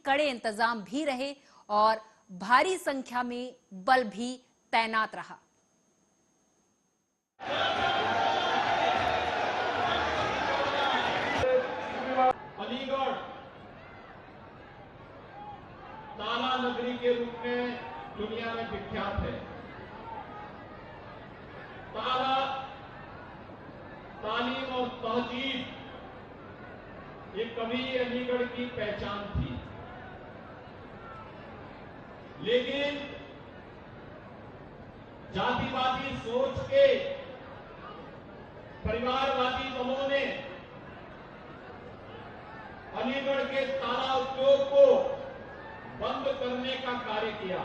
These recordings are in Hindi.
कड़े इंतजाम भी रहे और भारी संख्या में बल भी तैनात रहा। अलीगढ़ ताला नगरी के रूप में दुनिया में विख्यात है। ताला तालीम और तहजीब ये कभी अलीगढ़ की पहचान थी, लेकिन जातिवादी सोच के परिवारवादी दलों ने अलीगढ़ के ताला उद्योग को बंद करने का कार्य किया।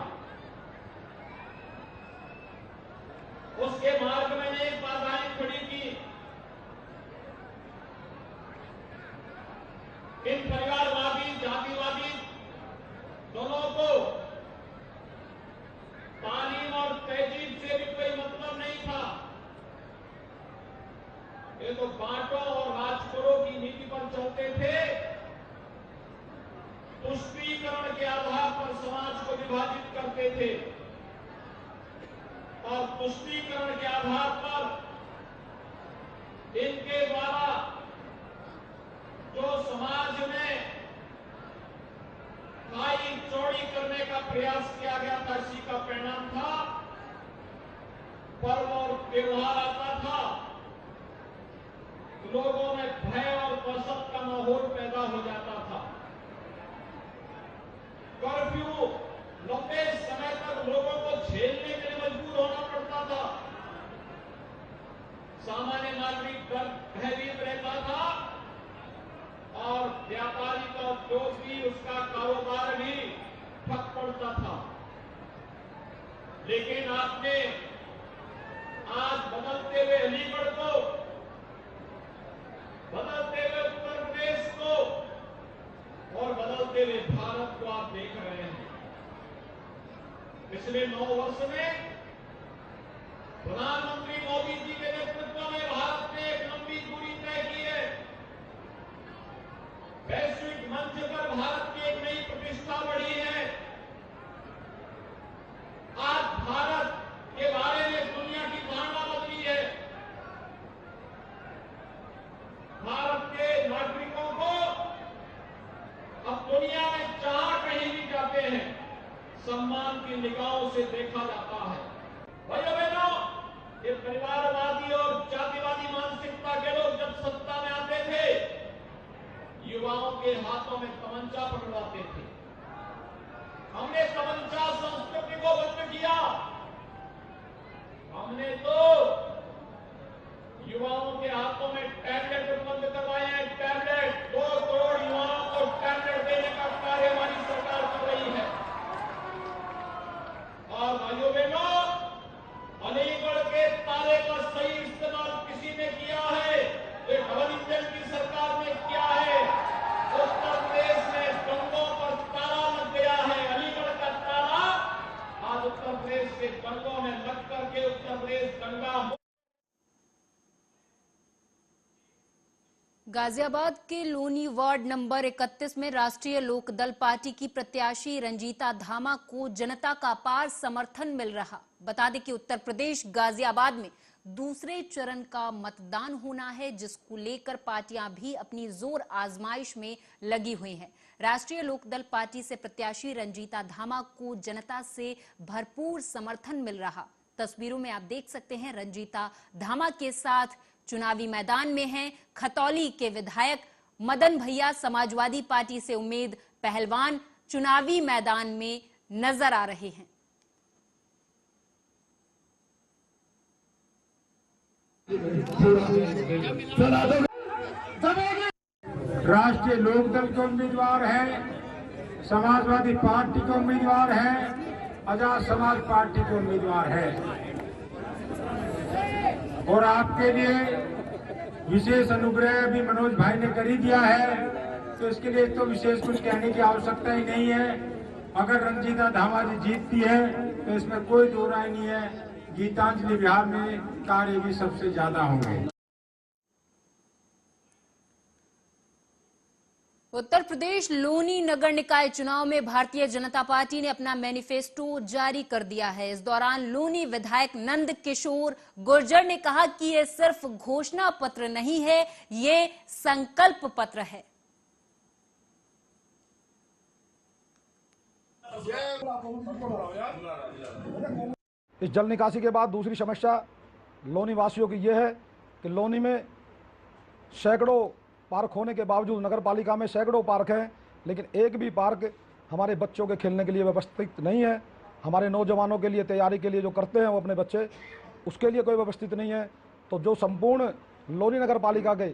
उसके मार्ग में अनेक बाधाएं खड़ी की। इन परिवारवादी जातिवादी दोनों को तालीम और तहजीब से भी कोई मतलब नहीं था। ये तो बांटो और राज करो की नीति पर चलते थे। तुष्टीकरण के आधार पर समाज को विभाजित करते थे और तुष्टीकरण के आधार पर इनके द्वारा जो समाज में खाई चौड़ी करने का प्रयास किया गया था, इसी का परिणाम था पर्व और त्योहार आता था, लोगों में भय और दहशत का माहौल पैदा हो जाता था। कर्फ्यू लंबे समय तक लोगों को झेलने के लिए मजबूर होना पड़ता था। सामान्य नागरिक भयभीत रहता था और व्यापारी का उद्योग भी, उसका कारोबार भी ठप पड़ता था। लेकिन आपने आज बदलते हुए अलीगढ़ को, बदलते हुए उत्तर प्रदेश को और बदलते हुए भारत को आप देख रहे हैं। पिछले 9 वर्ष में प्रधानमंत्री मोदी जी के नेतृत्व में भारत ने एक लंबी दूरी तय की है। वैश्विक मंच पर भारत की एक नई प्रतिष्ठा बढ़ी है। आज भारत के बारे में दुनिया की धारणा बदली है। भारत के नागरिकों को अब दुनिया में जहां कहीं भी जाते हैं सम्मान की निगाहों से देखा जाता है। भाइयों बहनों, ये परिवारवादी और जातिवादी मानसिकता के लोग जब सत्ता में आते थे, युवाओं के हाथों में तमंचा पकड़वाते थे। हमने तमंचा संस्कृति को बंद किया। हमने तो युवाओं के हाथों में टैबलेट उपलब्ध करवाए हैं। टैबलेट 2 करोड़ युवाओं को टैबलेट देने का कार्य हमारी सरकार कर रही है। और भाइयों बहनों, अलीगढ़ के ताले का सही इस्तेमाल किसी ने किया है, ये डबल इंजन की सरकार ने किया है। उत्तर प्रदेश में गंगों पर ताला लग गया है। अलीगढ़ का ताला आज उत्तर प्रदेश के गंगों में लग करके उत्तर प्रदेश गंगा। गाजियाबाद के लोनी वार्ड नंबर 31 में राष्ट्रीय लोकदल पार्टी की प्रत्याशी रंजीता धामा को जनता का अपार समर्थन मिल रहा। बता दें कि उत्तर प्रदेश गाजियाबाद में दूसरे चरण का मतदान होना है, जिसको लेकर पार्टियां भी अपनी जोर आजमाइश में लगी हुई हैं। राष्ट्रीय लोकदल पार्टी से प्रत्याशी रंजीता धामा को जनता से भरपूर समर्थन मिल रहा। तस्वीरों में आप देख सकते हैं रंजीता धामा के साथ चुनावी मैदान में हैं खतौली के विधायक मदन भैया। समाजवादी पार्टी से उम्मीद पहलवान चुनावी मैदान में नजर आ रहे हैं। राष्ट्रीय लोकदल के उम्मीदवार हैं, समाजवादी पार्टी के उम्मीदवार हैं, आजाद समाज पार्टी के उम्मीदवार हैं। और आपके लिए विशेष अनुग्रह भी मनोज भाई ने कर ही दिया है, तो इसके लिए तो विशेष कुछ कहने की आवश्यकता ही नहीं है। अगर रंजीता धामा जी जीतती है तो इसमें कोई दो राय नहीं है, गीतांजलि विहार में कार्य भी सबसे ज्यादा होंगे। उत्तर प्रदेश लोनी नगर निकाय चुनाव में भारतीय जनता पार्टी ने अपना मैनिफेस्टो जारी कर दिया है। इस दौरान लोनी विधायक नंद किशोर गुर्जर ने कहा कि ये सिर्फ घोषणा पत्र नहीं है, ये संकल्प पत्र है। इस जल निकासी के बाद दूसरी समस्या लोनी वासियों की यह है कि लोनी में सैकड़ों पार्क होने के बावजूद नगर पालिका में सैकड़ों पार्क हैं, लेकिन एक भी पार्क हमारे बच्चों के खेलने के लिए व्यवस्थित नहीं है। हमारे नौजवानों के लिए तैयारी के लिए जो करते हैं वो अपने बच्चे, उसके लिए कोई व्यवस्थित नहीं है। तो जो संपूर्ण लोनी नगर पालिका के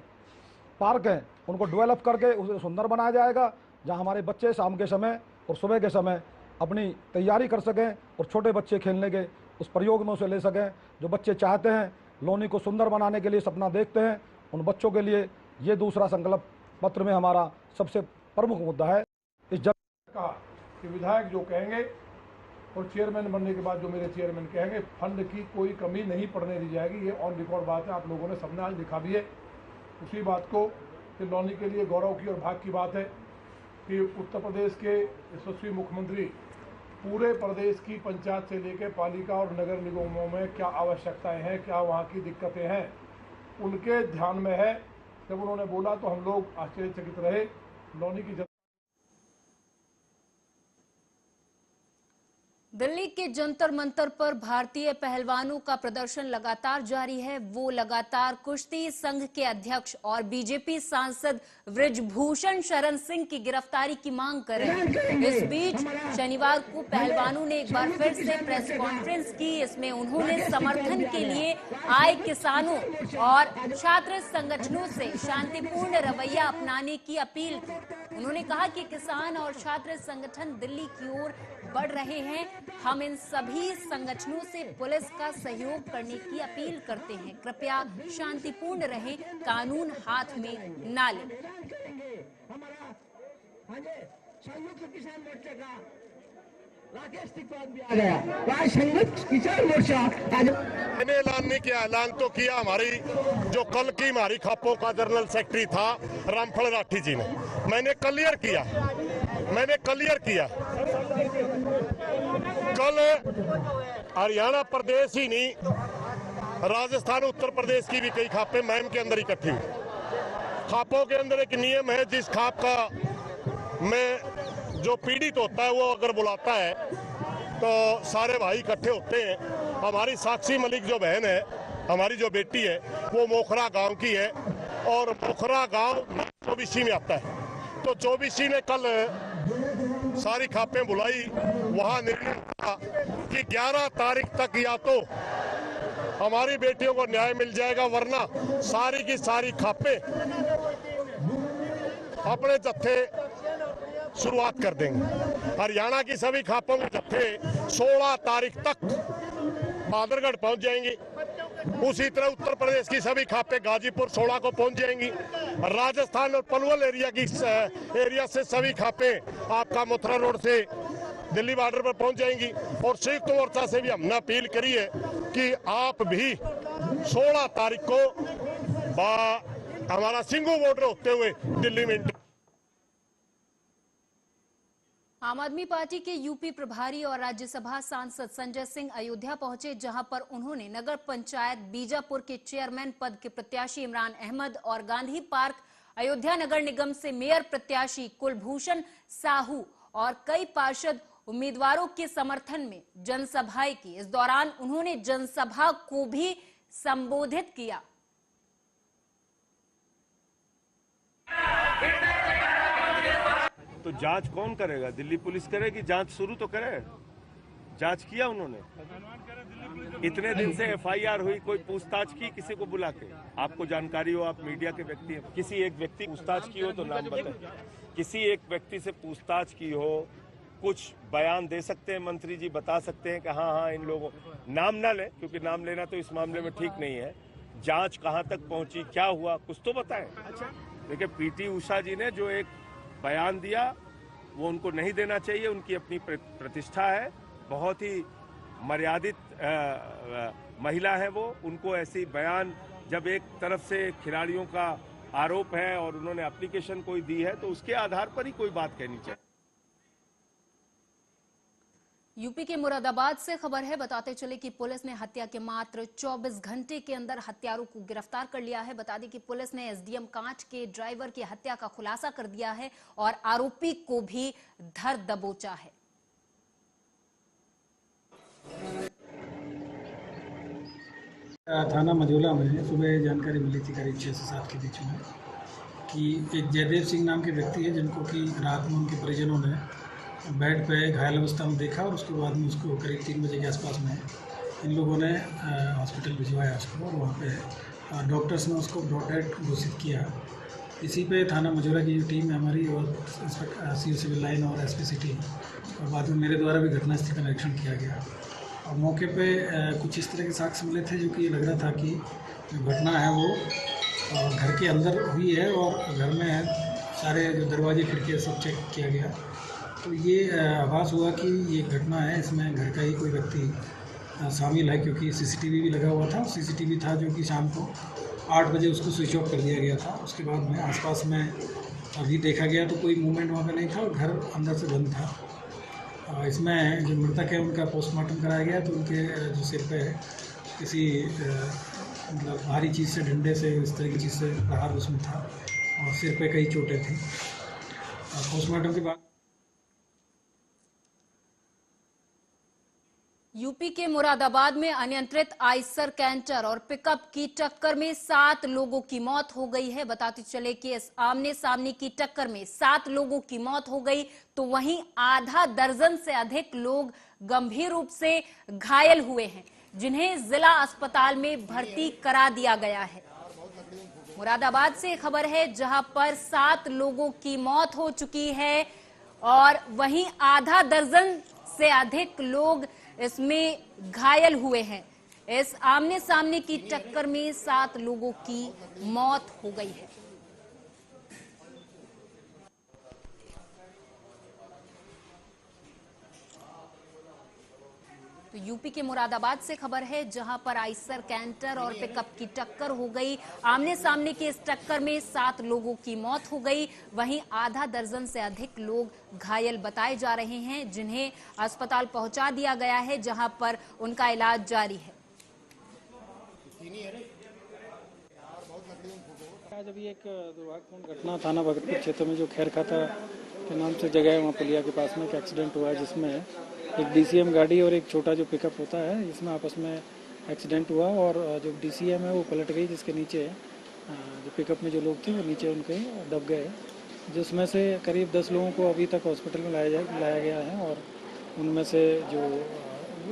पार्क हैं उनको डेवलप करके उसे सुंदर बनाया जाएगा, जहां हमारे बच्चे शाम के समय और सुबह के समय अपनी तैयारी कर सकें और छोटे बच्चे खेलने के उस प्रयोग में उसे ले सकें। जो बच्चे चाहते हैं लोनी को सुंदर बनाने के लिए, सपना देखते हैं, उन बच्चों के लिए ये दूसरा संकल्प पत्र में हमारा सबसे प्रमुख मुद्दा है। इस जगह का कि विधायक जो कहेंगे और चेयरमैन बनने के बाद जो मेरे चेयरमैन कहेंगे, फंड की कोई कमी नहीं पड़ने दी जाएगी। ये ऑन रिकॉर्ड बात है, आप लोगों ने सबने आज लिखा भी है उसी बात को कि लोनी के लिए गौरव की और भाग की बात है कि उत्तर प्रदेश के यशस्वी मुख्यमंत्री पूरे प्रदेश की पंचायत से लेकर पालिका और नगर निगमों में क्या आवश्यकताएं हैं, क्या वहाँ की दिक्कतें हैं, उनके ध्यान में है। जब उन्होंने बोला तो हम लोग आश्चर्यचकित रहे। लोनी की दिल्ली के जंतर मंतर पर भारतीय पहलवानों का प्रदर्शन लगातार जारी है। वो लगातार कुश्ती संघ के अध्यक्ष और बीजेपी सांसद बृजभूषण शरण सिंह की गिरफ्तारी की मांग कर रहे हैं। इस बीच शनिवार को पहलवानों ने एक बार फिर से प्रेस कॉन्फ्रेंस की। इसमें उन्होंने समर्थन के लिए आए किसानों और छात्र संगठनों से शांतिपूर्ण रवैया अपनाने की अपील की। उन्होंने कहा कि किसान और छात्र संगठन दिल्ली की ओर बढ़ रहे हैं। हम इन सभी संगठनों से पुलिस का सहयोग करने की अपील करते हैं। कृपया शांतिपूर्ण रहें, कानून हाथ में ना लें। संयुक्त किसान मोर्चा का राकेश तिवारी भी आ गया। संयुक्त किसान मोर्चा आज मैंने ऐलान नहीं किया, ऐलान तो किया हमारी जो कल की हमारी खापों का जनरल सेक्रेटरी था रामफल राठी जी ने। मैंने क्लियर किया कल हरियाणा प्रदेश ही नहीं, राजस्थान उत्तर प्रदेश की भी कई खापें मैम के अंदर इकट्ठी हुई। खापों के अंदर एक नियम है, जिस खाप का में जो पीड़ित होता है वो अगर बुलाता है तो सारे भाई इकट्ठे होते हैं। हमारी साक्षी मलिक जो बहन है, हमारी जो बेटी है, वो मोखरा गांव की है और मोखरा गांव चौबीसी में आता है। तो चौबीसी ने कल सारी खापें बुलाई। वहां निर्णय था कि 11 तारीख तक या तो हमारी बेटियों को न्याय मिल जाएगा, वरना सारी की सारी खापें अपने जत्थे शुरुआत कर देंगे। हरियाणा की सभी खापों के जत्थे 16 तारीख तक बादरगढ़ पहुंच जाएंगी। उसी तरह उत्तर प्रदेश की सभी खापें गाजीपुर 16 को पहुंच जाएंगी। राजस्थान और पलवल एरिया से सभी खापें आपका मथुरा रोड से दिल्ली बॉर्डर पर पहुंच जाएंगी। और संयुक्त मोर्चा से भी हमने अपील करी है कि आप भी 16 तारीख को हमारा सिंगू बॉर्डर होते हुए दिल्ली में। आम आदमी पार्टी के यूपी प्रभारी और राज्यसभा सांसद संजय सिंह अयोध्या पहुंचे, जहां पर उन्होंने नगर पंचायत बीजापुर के चेयरमैन पद के प्रत्याशी इमरान अहमद और गांधी पार्क अयोध्या नगर निगम से मेयर प्रत्याशी कुलभूषण साहू और कई पार्षद उम्मीदवारों के समर्थन में जनसभाएं की। इस दौरान उन्होंने जनसभा को भी संबोधित किया। तो जांच कौन करेगा? दिल्ली पुलिस करेगी। जांच शुरू तो करे। जांच किया उन्होंने। इतने दिन से एफआईआर हुई, कोई पूछताछ की किसी को बुला के? आपको जानकारी हो, आप मीडिया के व्यक्ति हैं, किसी एक व्यक्ति पूछताछ की हो तो नाम बताएं। किसी एक व्यक्ति से पूछताछ की हो, कुछ बयान दे सकते हैं मंत्री जी, बता सकते हैं कि हाँ इन लोगों, नाम ना लें क्योंकि नाम लेना तो इस मामले में ठीक नहीं है। जांच कहाँ तक पहुंची, क्या हुआ, कुछ तो बताएं। देखिए, पीटी उषा जी ने जो एक बयान दिया वो उनको नहीं देना चाहिए। उनकी अपनी प्रतिष्ठा है, बहुत ही मर्यादित महिला है वो। उनको ऐसी बयान, जब एक तरफ से खिलाड़ियों का आरोप है और उन्होंने एप्लीकेशन कोई दी है तो उसके आधार पर ही कोई बात कहनी चाहिए। यूपी के मुरादाबाद से खबर है, बताते चले कि पुलिस ने हत्या के मात्र 24 घंटे के अंदर हत्यारों को गिरफ्तार कर लिया है। बता दें कि पुलिस ने एसडीएम कांच के ड्राइवर की हत्या का खुलासा कर दिया है और आरोपी को भी धर दबोचा है। थाना मझोला में सुबह जानकारी मिली थी करीब 6 से 7 के बीच में कि एक जयदेव सिंह नाम के व्यक्ति है जिनको कि रात में उनके परिजनों ने बेड पे घायल अवस्था में देखा और उसके बाद में उसको करीब 3 बजे के आसपास में इन लोगों ने हॉस्पिटल भिजवाया उसको और वहाँ पे डॉक्टर्स ने उसको ब्रॉड डेड घोषित किया। इसी पे थाना मझोला की जो टीम है हमारी और सीओ सिविल लाइन और एसपी सिटी और बाद में मेरे द्वारा भी घटनास्थल का निरीक्षण किया गया और मौके पे कुछ इस तरह के साक्ष्य मिले थे जो कि लग रहा था कि जो घटना है वो घर के अंदर हुई है और घर में सारे जो दरवाजे खिड़कियाँ सब चेक किया गया तो ये आभास हुआ कि ये घटना है, इसमें घर का ही कोई व्यक्ति शामिल है क्योंकि सीसीटीवी भी लगा हुआ था। सीसीटीवी था जो कि शाम को 8 बजे उसको स्विच ऑफ कर दिया गया था। उसके बाद में आसपास में अभी देखा गया तो कोई मूवमेंट वहाँ पे नहीं था और घर अंदर से बंद था। इसमें जो मृतक है उनका पोस्टमार्टम कराया गया तो उनके जो सिर पे किसी मतलब भारी चीज़ से डंडे से इस तरह की चीज़ से प्रहार उसमें था और सिर पे कई चोटें थी। पोस्टमार्टम के बाद यूपी के मुरादाबाद में अनियंत्रित आइसर कैंटर और पिकअप की टक्कर में 7 लोगों की मौत हो गई है। बताते चले कि इस आमने सामने की टक्कर में 7 लोगों की मौत हो गई तो वहीं आधा दर्जन से अधिक लोग गंभीर रूप से घायल हुए हैं जिन्हें जिला अस्पताल में भर्ती करा दिया गया है। मुरादाबाद से खबर है जहां पर 7 लोगों की मौत हो चुकी है और वहीं आधा दर्जन से अधिक लोग इसमें घायल हुए हैं। इस आमने सामने की टक्कर में 7 लोगों की मौत हो गई है। तो यूपी के मुरादाबाद से खबर है जहां पर आइसर कैंटर और पिकअप की टक्कर हो गई। आमने सामने की इस टक्कर में 7 लोगों की मौत हो गई। वहीं आधा दर्जन से अधिक लोग घायल बताए जा रहे हैं जिन्हें अस्पताल पहुंचा दिया गया है जहां पर उनका इलाज जारी है। आज अभी एक दुर्भाग्यपूर्ण घटना थाना भगतपुर क्षेत्र में जो खैरखाता के नाम से जगह है वहाँ पुलिया के पास में एक एक्सीडेंट हुआ है जिसमें एक डीसीएम गाड़ी और एक छोटा जो पिकअप होता है इसमें आपस में एक्सीडेंट हुआ और जो डीसीएम है वो पलट गई जिसके नीचे जो पिकअप में जो लोग थे वो नीचे उनके दब गए जिसमें से करीब 10 लोगों को अभी तक हॉस्पिटल में लाया गया है और उनमें से जो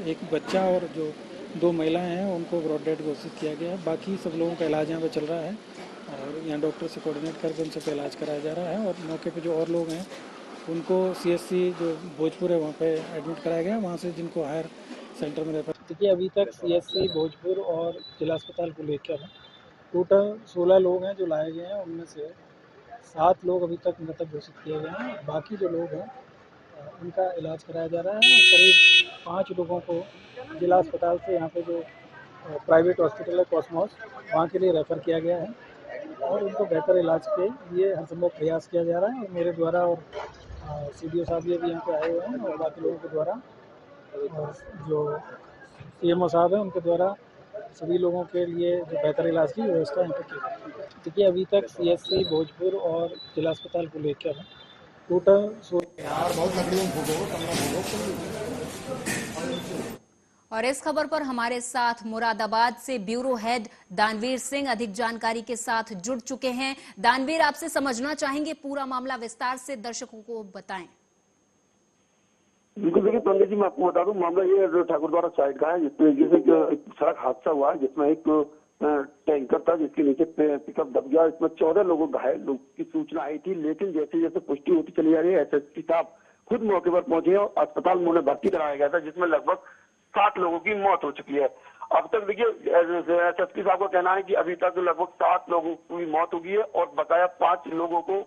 एक बच्चा और जो 2 महिलाएं हैं उनको ब्रॉड डेड घोषित किया गया है। बाकी सब लोगों का इलाज यहाँ पर चल रहा है और यहाँ डॉक्टर से कोऑर्डिनेट करके उन सबका इलाज कराया जा रहा है और मौके पे जो और लोग हैं उनको सीएससी जो भोजपुर है वहाँ पे एडमिट कराया गया वहाँ से जिनको हायर सेंटर में रेफर। देखिए अभी तक सीएससी भोजपुर और जिला अस्पताल को लेकर टोटल 16 लोग हैं जो लाए गए हैं उनमें से 7 लोग अभी तक मृतक घोषित किए गए हैं। बाकी जो लोग हैं उनका इलाज कराया जा रहा है। करीब 5 लोगों को जिला अस्पताल से यहाँ पे जो प्राइवेट हॉस्पिटल है कॉस्मोस वहाँ के लिए रेफ़र किया गया है और उनको बेहतर इलाज के लिए हर संभव प्रयास किया जा रहा है। और मेरे द्वारा और सीडीओ साहब भी अभी यहाँ पे आए हुए हैं और बाकी लोगों के द्वारा और जो सीएमओ साहब हैं उनके द्वारा सभी लोगों के लिए जो बेहतर इलाज की व्यवस्था यहाँ पर की। देखिए अभी तक सीएससी भोजपुर और जिला अस्पताल को लेकर टोटल और इस खबर पर हमारे साथ मुरादाबाद से ब्यूरो हेड दानवीर सिंह अधिक जानकारी के साथ जुड़ चुके हैं। दानवीर, आपसे समझना चाहेंगे पूरा मामला विस्तार से दर्शकों को बताएं। बिल्कुल, देखिए पंडित जी मैं आपको बता दूं मामला ये जो ठाकुर द्वारा साइड का है जिसमें एक सड़क हादसा हुआ जिसमें एक टैंकर था जिसके नीचे पिकअप दब गया। इसमें 14 लोगों घायल लोग की सूचना आई थी लेकिन जैसे जैसे पुष्टि होती चली जा रही है एसएसपी साहब खुद मौके पर पहुंचे और अस्पताल में उन्हें भर्ती कराया गया था जिसमें लगभग 7 लोगों की मौत हो चुकी है। अब तक देखिए एसएसपी साहब का कहना है कि अभी तक लगभग 7 लोगों की मौत हो गई है और बताया 5 लोगों को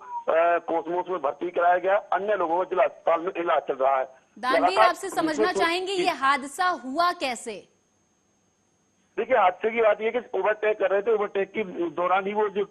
कॉस्मोस में भर्ती कराया गया, अन्य लोगों को जिला अस्पताल में इलाज चल रहा है। दानवीर, आपसे समझना चाहेंगे ये हादसा हुआ कैसे? देखिए हादसे की बात यह कि ओवरटेक कर रहे थे, ओवरटेक के दौरान ही वो जो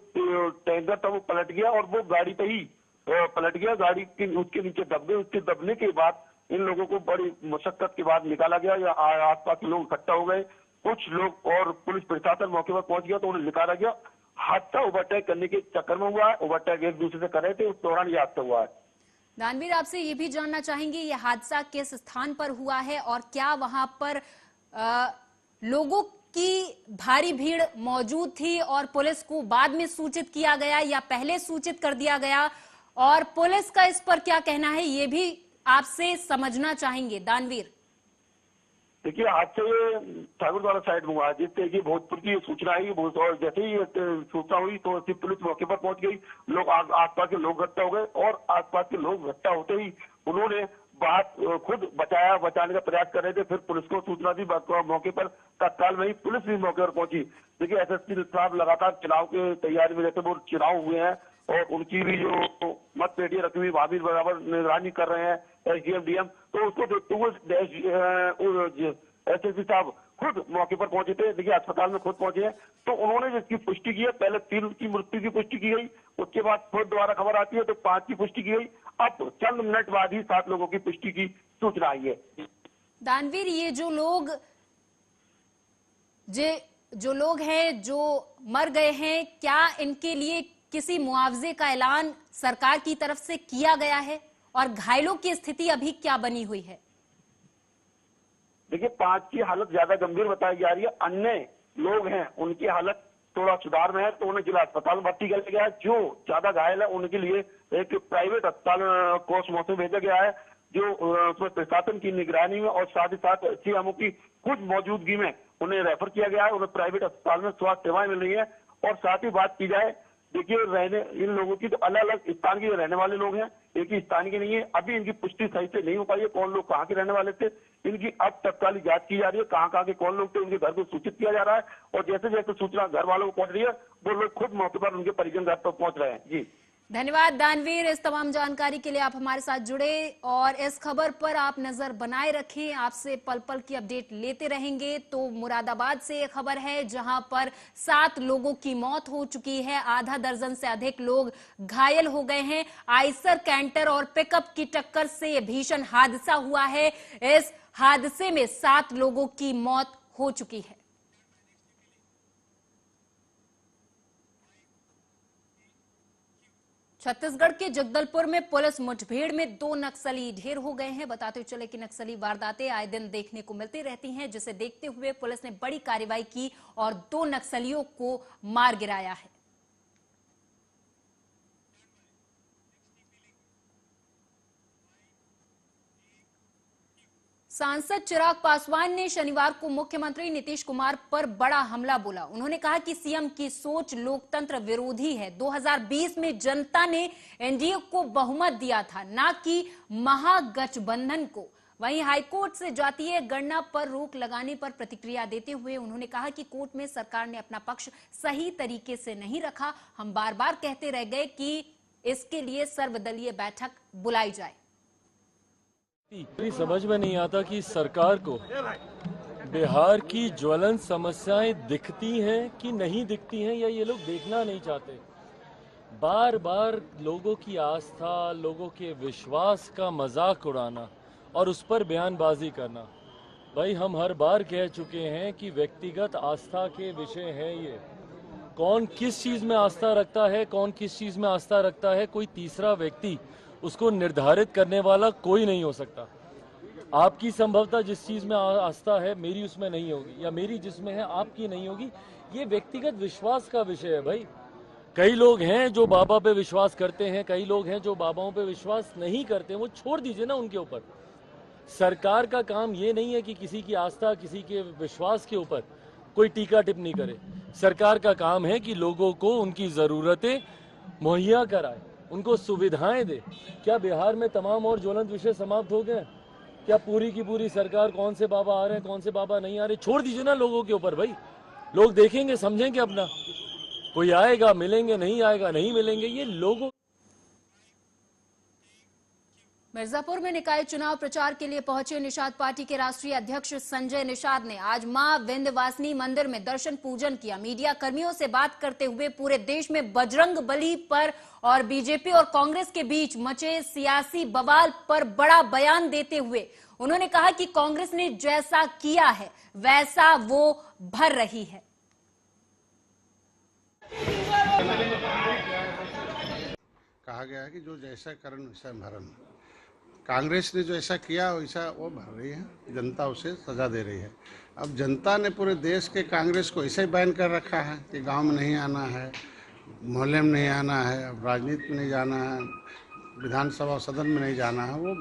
टैंकर था वो पलट गया और वो गाड़ी पे ही पलट गया, गाड़ी के उसके नीचे दब गए। उसके दबने के बाद इन लोगों को बड़ी मशक्कत के बाद निकाला गया, या आसपास के लोग इकट्ठा हो गए, कुछ लोग और पुलिस प्रशासन मौके पर पहुंच गया तो उन्हें निकाला गया। हादसा ओवरटेक करने के चक्कर में हुआ है, ओवरटेक एक दूसरे से कर रहे थे, उस दौरान ये हादसा हुआ है। दानवीर, आपसे ये भी जानना चाहेंगे ये हादसा किस स्थान पर हुआ है और क्या वहां पर लोगों की भारी भीड़ मौजूद थी और पुलिस को बाद में सूचित किया गया या पहले सूचित कर दिया गया, और पुलिस का इस पर क्या कहना है ये भी आपसे समझना चाहेंगे दानवीर। देखिए हादसे ठाकुरद्वारा साइड में हुआ, जिससे कि भोजपुर की सूचना आई, और जैसे ही सूचना हुई तो पुलिस मौके पर पहुंच गई, लोग आसपास के लोग इकट्ठा हो गए और आसपास के लोग इकट्ठा होते ही उन्होंने बात खुद बचाने का प्रयास कर रहे थे। फिर पुलिस को सूचना दी, मौके पर तत्काल में ही पुलिस भी मौके पर पहुंची। देखिए एसएसपी साहब लगातार चुनाव के तैयारी में रहते, वो चुनाव हुए हैं और उनकी भी जो मत पेटियां रखी हुई वहां भी बराबर निगरानी कर रहे हैं एसडीएम डीएम, तो उसको देखते हुए एसएसपी साहब खुद मौके पर पहुंचे थे। देखिए अस्पताल में खुद पहुंचे हैं तो उन्होंने जिसकी पुष्टि की है, पहले 3 की मृत्यु की पुष्टि की गई, उसके बाद फिर दोबारा खबर आती है तो 5 की पुष्टि की गई, अब चंद मिनट बाद ही 7 लोगों की पुष्टि की सूचना आई है। दानवीर, ये जो लोग हैं जो मर गए हैं, क्या इनके लिए किसी मुआवजे का ऐलान सरकार की तरफ से किया गया है और घायलों की स्थिति अभी क्या बनी हुई है? देखिए 5 की हालत ज्यादा गंभीर बताई जा रही है, अन्य लोग हैं उनकी हालत थोड़ा सुधार में है तो उन्हें जिला अस्पताल में भर्ती किया गया है। जो ज्यादा घायल है उनके लिए एक प्राइवेट अस्पताल कोसमो से भेजा गया है, जो उसमें प्रशासन की निगरानी में और साथ ही साथ सीएमओ की खुद मौजूदगी में उन्हें रेफर किया गया है। उन्हें प्राइवेट अस्पताल में स्वास्थ्य सेवाएं मिल रही है। और साथ ही बात की जाए, देखिए इन लोगों की तो अलग अलग स्थान के रहने वाले लोग हैं, एक ही स्थान के नहीं है। अभी इनकी पुष्टि सही से नहीं हो पाई है कौन लोग कहाँ के रहने वाले थे, इनकी अब तत्काल जांच की जा रही है, कहाँ के कौन लोग थे उनके घर को सूचित किया जा रहा है और जैसे जैसे सूचना घर वालों को पहुंच रही है वो लोग खुद मौके पर उनके परिजन घर पर पहुंच रहे हैं। जी धन्यवाद दानवीर, इस तमाम जानकारी के लिए आप हमारे साथ जुड़े और इस खबर पर आप नजर बनाए रखें, आपसे पल पल की अपडेट लेते रहेंगे। तो मुरादाबाद से एक खबर है जहां पर 7 लोगों की मौत हो चुकी है, आधा दर्जन से अधिक लोग घायल हो गए हैं। आइसर कैंटर और पिकअप की टक्कर से यह भीषण हादसा हुआ है। इस हादसे में 7 लोगों की मौत हो चुकी है। छत्तीसगढ़ के जगदलपुर में पुलिस मुठभेड़ में 2 नक्सली ढेर हो गए हैं। बताते चले कि नक्सली वारदातें आए दिन देखने को मिलती रहती हैं, जिसे देखते हुए पुलिस ने बड़ी कार्रवाई की और 2 नक्सलियों को मार गिराया है। सांसद चिराग पासवान ने शनिवार को मुख्यमंत्री नीतीश कुमार पर बड़ा हमला बोला। उन्होंने कहा कि सीएम की सोच लोकतंत्र विरोधी है। 2020 में जनता ने एनडीए को बहुमत दिया था, ना कि महागठबंधन को। वहीं हाईकोर्ट से जातीय गणना पर रोक लगाने पर प्रतिक्रिया देते हुए उन्होंने कहा कि कोर्ट में सरकार ने अपना पक्ष सही तरीके से नहीं रखा। हम बार बार कहते रह गए कि इसके लिए सर्वदलीय बैठक बुलाई जाए। समझ में नहीं आता कि सरकार को बिहार की ज्वलंत समस्याएं दिखती हैं कि नहीं दिखती हैं, या ये लोग देखना नहीं चाहते। बार बार लोगों की आस्था, लोगों के विश्वास का मजाक उड़ाना और उस पर बयानबाजी करना। भाई हम हर बार कह चुके हैं कि व्यक्तिगत आस्था के विषय हैं ये। कौन किस चीज़ में आस्था रखता है, कौन किस चीज़ में आस्था रखता है, कोई तीसरा व्यक्ति उसको निर्धारित करने वाला कोई नहीं हो सकता। आपकी संभवतः जिस चीज़ में आस्था है मेरी उसमें नहीं होगी, या मेरी जिसमें है आपकी नहीं होगी। ये व्यक्तिगत विश्वास का विषय है भाई। कई लोग हैं जो बाबा पे विश्वास करते हैं, कई लोग हैं जो बाबाओं पे विश्वास नहीं करते, वो छोड़ दीजिए ना उनके ऊपर। सरकार का काम ये नहीं है कि किसी की आस्था, किसी के विश्वास के ऊपर कोई टीका टिप्पणी करे। सरकार का काम है कि लोगों को उनकी ज़रूरतें मुहैया कराए, उनको सुविधाएं दे। क्या बिहार में तमाम और ज्वलंत विषय समाप्त हो गए? क्या पूरी की पूरी सरकार कौन से बाबा आ रहे हैं, कौन से बाबा नहीं आ रहे, छोड़ दीजिए ना लोगों के ऊपर भाई। लोग देखेंगे, समझेंगे अपना। कोई आएगा मिलेंगे, नहीं आएगा नहीं मिलेंगे। ये लोगों मिर्जापुर में निकाय चुनाव प्रचार के लिए पहुंचे निषाद पार्टी के राष्ट्रीय अध्यक्ष संजय निषाद ने आज मां विंध्यवासिनी मंदिर में दर्शन पूजन किया। मीडिया कर्मियों से बात करते हुए पूरे देश में बजरंग बली पर और बीजेपी और कांग्रेस के बीच मचे सियासी बवाल पर बड़ा बयान देते हुए उन्होंने कहा कि कांग्रेस ने जैसा किया है वैसा वो भर रही है। कहा गया है कि जो जैसा करन वैसा भरन। कांग्रेस ने जो ऐसा किया वैसा वो भर रही है, जनता उसे सजा दे रही है। अब जनता ने पूरे देश के कांग्रेस को ऐसे बैन कर रखा है कि गांव में नहीं आना है, मोहल्ले में नहीं आना है, अब राजनीति में नहीं जाना है, विधानसभा सदन में नहीं जाना है। वो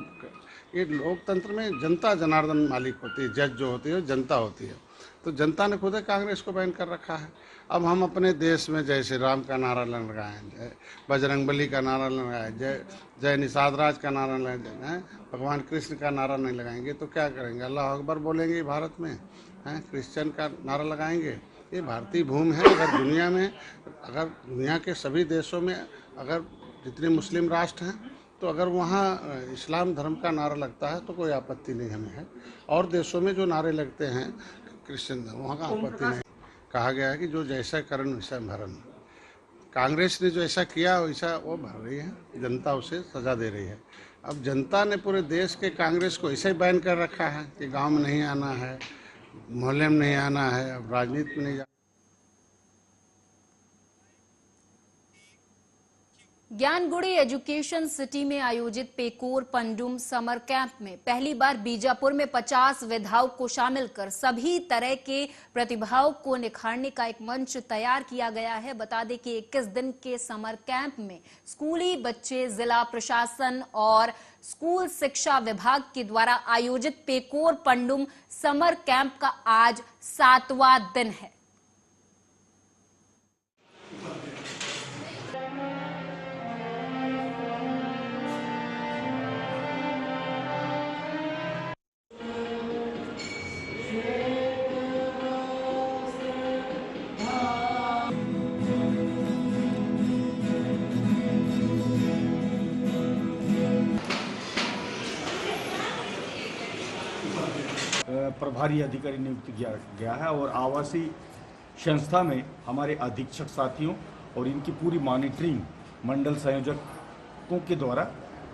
ये लोकतंत्र में जनता जनार्दन मालिक होती है, जज जो होती है जनता होती है। तो जनता ने खुद कांग्रेस को बैन कर रखा है। अब हम अपने देश में जय श्री राम का नारा लगाएं, जय बजरंगबली का नारा लगाएं, जय जय निषाद राज का नारा लगाएं, भगवान कृष्ण का नारा नहीं लगाएंगे तो क्या करेंगे? अल्लाह अकबर बोलेंगे भारत में, हैं क्रिश्चियन का नारा लगाएंगे? ये भारतीय भूमि है। अगर दुनिया के सभी देशों में अगर जितने मुस्लिम राष्ट्र हैं तो अगर वहाँ इस्लाम धर्म का नारा लगता है तो कोई आपत्ति नहीं हमें है। और देशों में जो नारे लगते हैं क्रिश्चियन धर्म वहाँ का आपत्ति नहीं। कहा गया है कि जो जैसा करन वैसा भरन। कांग्रेस ने जो ऐसा किया वैसा वो भर रही है, जनता उसे सजा दे रही है। अब जनता ने पूरे देश के कांग्रेस को ऐसे बैन कर रखा है कि गांव में नहीं आना है, मोहल्ले में नहीं आना है, अब राजनीति में नहीं जाना। ज्ञानगुड़ी एजुकेशन सिटी में आयोजित पेकोर पंडुम समर कैंप में पहली बार बीजापुर में 50 विधाओं को शामिल कर सभी तरह के प्रतिभाओं को निखारने का एक मंच तैयार किया गया है। बता दें कि 21 दिन के समर कैंप में स्कूली बच्चे, जिला प्रशासन और स्कूल शिक्षा विभाग के द्वारा आयोजित पेकोर पंडुम समर कैंप का आज 7वां दिन है। प्रभारी अधिकारी नियुक्त किया गया है और आवासीय संस्था में हमारे अधीक्षक साथियों और इनकी पूरी मॉनिटरिंग मंडल संयोजकों के द्वारा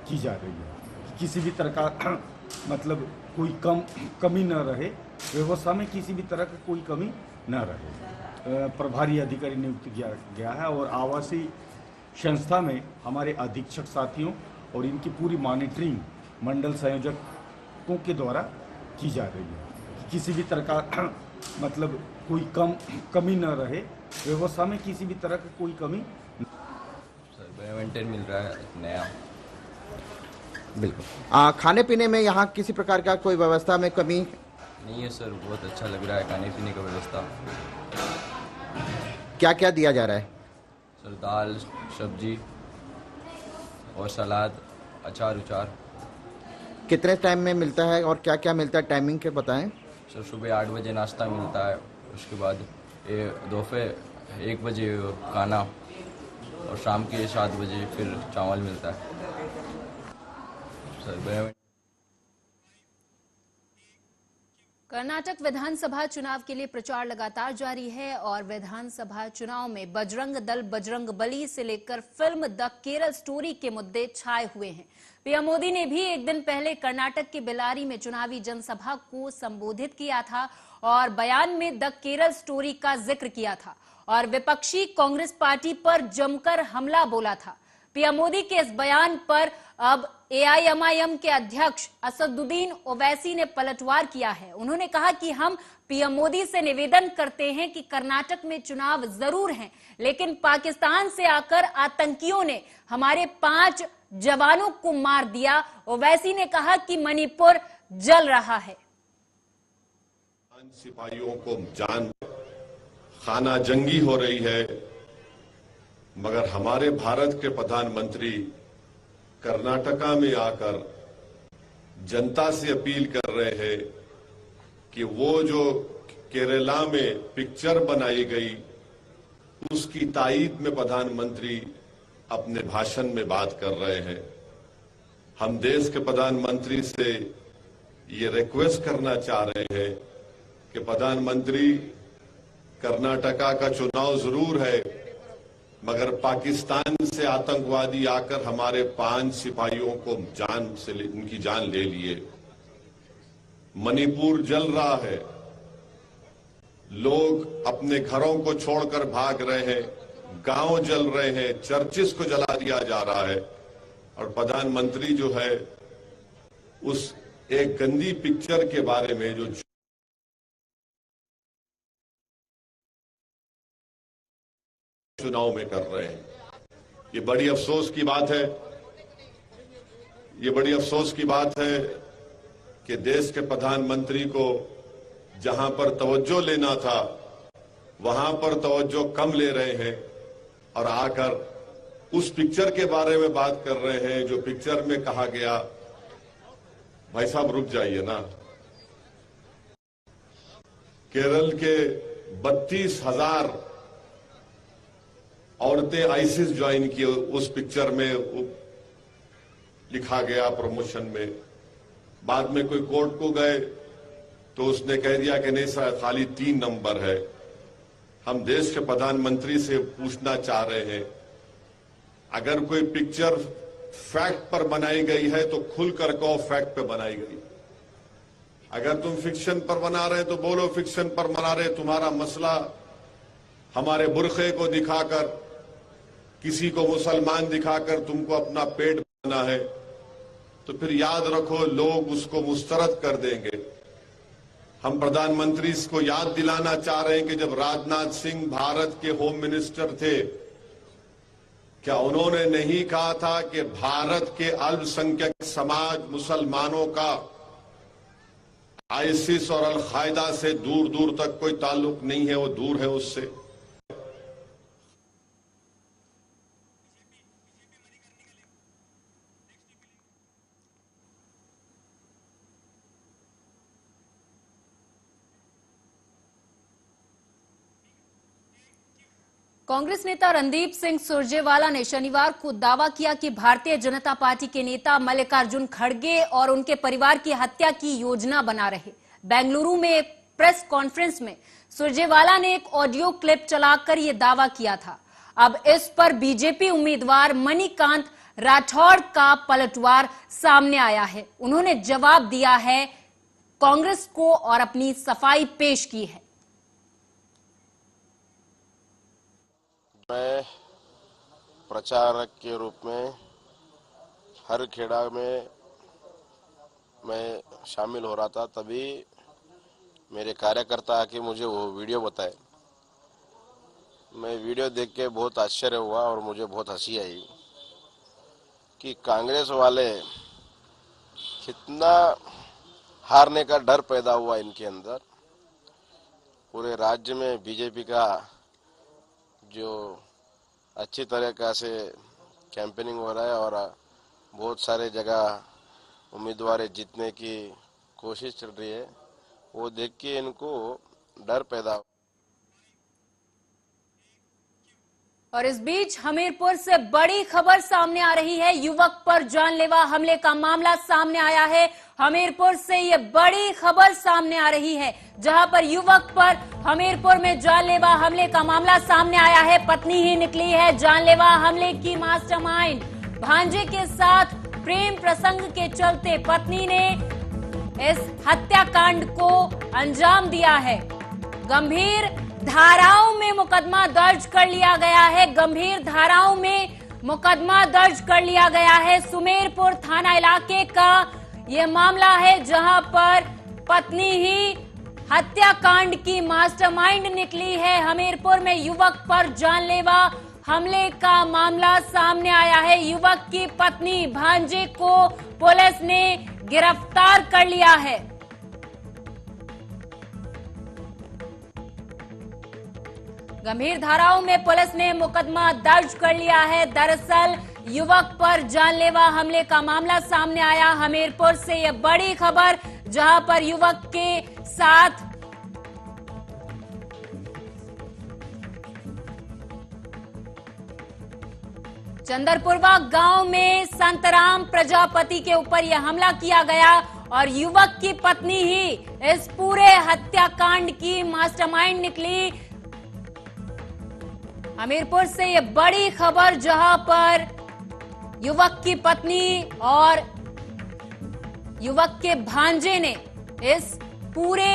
की जा रही है। किसी भी तरह का मतलब कोई कमी न रहे, व्यवस्था में किसी भी तरह की कोई कमी न रहे। प्रभारी अधिकारी नियुक्त किया गया है और आवासीय संस्था में हमारे अधीक्षक साथियों और इनकी पूरी मॉनिटरिंग मंडल संयोजकों के द्वारा की जा रही है। किसी भी तरह का मतलब कोई कमी न रहे, व्यवस्था में किसी भी तरह की कोई कमी। सर बैडमिंटन मिल रहा है नया। बिल्कुल। खाने पीने में यहाँ किसी प्रकार का कोई व्यवस्था में कमी नहीं है सर, बहुत अच्छा लग रहा है खाने पीने का व्यवस्था। क्या क्या दिया जा रहा है? सर दाल, सब्जी और सलाद, अचार उचार। कितने टाइम में मिलता है और क्या क्या मिलता है, टाइमिंग के बताएं। सर सुबह 8 बजे नाश्ता मिलता है, उसके बाद दोपहर 1 बजे खाना और शाम के 7 बजे फिर चावल मिलता है। सर कर्नाटक विधानसभा चुनाव के लिए प्रचार लगातार जारी है और विधानसभा चुनाव में बजरंग दल, बजरंग बली से लेकर फिल्म द केरल स्टोरी के मुद्दे छाए हुए हैं। पीएम मोदी ने भी एक दिन पहले कर्नाटक के बेलारी में चुनावी जनसभा को संबोधित किया था और बयान में द केरल स्टोरी का जिक्र किया था और विपक्षी कांग्रेस पार्टी पर जमकर हमला बोला था। पीएम मोदी के इस बयान पर अब एआईएमआईएम के अध्यक्ष असदुद्दीन ओवैसी ने पलटवार किया है। उन्होंने कहा कि हम पीएम मोदी से निवेदन करते हैं कि कर्नाटक में चुनाव जरूर हैं, लेकिन पाकिस्तान से आकर आतंकियों ने हमारे 5 जवानों को मार दिया। ओवैसी ने कहा कि मणिपुर जल रहा है। सिपाहियों को जान खाना जंगी हो रही है, मगर हमारे भारत के प्रधानमंत्री कर्नाटका में आकर जनता से अपील कर रहे हैं कि वो जो केरला में पिक्चर बनाई गई उसकी तायीद में प्रधानमंत्री अपने भाषण में बात कर रहे हैं। हम देश के प्रधानमंत्री से ये रिक्वेस्ट करना चाह रहे हैं कि प्रधानमंत्री, कर्नाटका का चुनाव जरूर है, मगर पाकिस्तान से आतंकवादी आकर हमारे 5 सिपाहियों को उनकी जान ले लिए। मणिपुर जल रहा है, लोग अपने घरों को छोड़कर भाग रहे हैं, गांव जल रहे हैं, चर्चिस को जला दिया जा रहा है, और प्रधानमंत्री जो है उस एक गंदी पिक्चर के बारे में जो चुनाव में कर रहे हैं, ये बड़ी अफसोस की बात है। ये बड़ी अफसोस की बात है कि देश के प्रधानमंत्री को जहां पर तवज्जो लेना था वहां पर तवज्जो कम ले रहे हैं और आकर उस पिक्चर के बारे में बात कर रहे हैं जो पिक्चर में कहा गया। भाई साहब रुक जाइए ना। केरल के 32,000 औरतें आईसिस ज्वाइन की उस पिक्चर में लिखा गया प्रमोशन में। बाद में कोई कोर्ट को गए तो उसने कह दिया कि नहीं सर, खाली 3 नंबर है। हम देश के प्रधानमंत्री से पूछना चाह रहे हैं, अगर कोई पिक्चर फैक्ट पर बनाई गई है तो खुलकर कहो फैक्ट पे बनाई गई। अगर तुम फिक्शन पर बना रहे तो बोलो फिक्शन पर बना रहे। तुम्हारा मसला हमारे बुरखे को दिखाकर, किसी को मुसलमान दिखाकर तुमको अपना पेट भरना है, तो फिर याद रखो लोग उसको मुस्तरद कर देंगे। हम प्रधानमंत्री को याद दिलाना चाह रहे हैं कि जब राजनाथ सिंह भारत के होम मिनिस्टर थे, क्या उन्होंने नहीं कहा था कि भारत के अल्पसंख्यक समाज मुसलमानों का आईसिस और अल कायदा से दूर दूर तक कोई ताल्लुक नहीं है, वो दूर है उससे। कांग्रेस नेता रणदीप सिंह सुरजेवाला ने शनिवार को दावा किया कि भारतीय जनता पार्टी के नेता मल्लिकार्जुन खड़गे और उनके परिवार की हत्या की योजना बना रहे। बेंगलुरु में एक प्रेस कॉन्फ्रेंस में सुरजेवाला ने एक ऑडियो क्लिप चलाकर यह दावा किया था। अब इस पर बीजेपी उम्मीदवार मणिकांत राठौड़ का पलटवार सामने आया है। उन्होंने जवाब दिया है कांग्रेस को और अपनी सफाई पेश की है। मैं प्रचारक के रूप में हर खेड़ा में मैं शामिल हो रहा था, तभी मेरे कार्यकर्ता आके मुझे वो वीडियो बताए। मैं वीडियो देख के बहुत आश्चर्य हुआ और मुझे बहुत हंसी आई कि कांग्रेस वाले कितना हारने का डर पैदा हुआ इनके अंदर। पूरे राज्य में बीजेपी का जो अच्छी तरीक़ा से कैंपेनिंग हो रहा है और बहुत सारे जगह उम्मीदवार जीतने की कोशिश चल रही है, वो देख के इनको डर पैदा। और इस बीच हमीरपुर से बड़ी खबर सामने आ रही है। युवक पर जानलेवा हमले का मामला सामने आया है। हमीरपुर से ये बड़ी खबर सामने आ रही है, जहां पर युवक पर हमीरपुर में जानलेवा हमले का मामला सामने आया है। पत्नी ही निकली है जानलेवा हमले की मास्टरमाइंड। भांजे के साथ प्रेम प्रसंग के चलते पत्नी ने इस हत्याकांड को अंजाम दिया है। गंभीर धाराओं में मुकदमा दर्ज कर लिया गया है। गंभीर धाराओं में मुकदमा दर्ज कर लिया गया है। सुमेरपुर थाना इलाके का यह मामला है, जहां पर पत्नी ही हत्याकांड की मास्टरमाइंड निकली है। हमीरपुर में युवक पर जानलेवा हमले का मामला सामने आया है। युवक की पत्नी भांजे को पुलिस ने गिरफ्तार कर लिया है। गंभीर धाराओं में पुलिस ने मुकदमा दर्ज कर लिया है। दरअसल युवक पर जानलेवा हमले का मामला सामने आया। हमीरपुर से यह बड़ी खबर, जहां पर युवक के साथ चंदरपुरवा गांव में संतराम प्रजापति के ऊपर यह हमला किया गया और युवक की पत्नी ही इस पूरे हत्याकांड की मास्टरमाइंड निकली। हमीरपुर से ये बड़ी खबर, जहां पर युवक की पत्नी और युवक के भांजे ने इस पूरे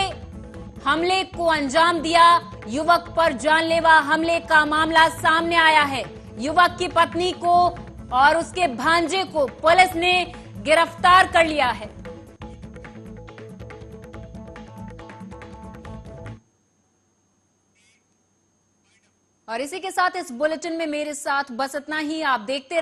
हमले को अंजाम दिया। युवक पर जानलेवा हमले का मामला सामने आया है। युवक की पत्नी को और उसके भांजे को पुलिस ने गिरफ्तार कर लिया है। और इसी के साथ इस बुलेटिन में मेरे साथ बस इतना ही। आप देखते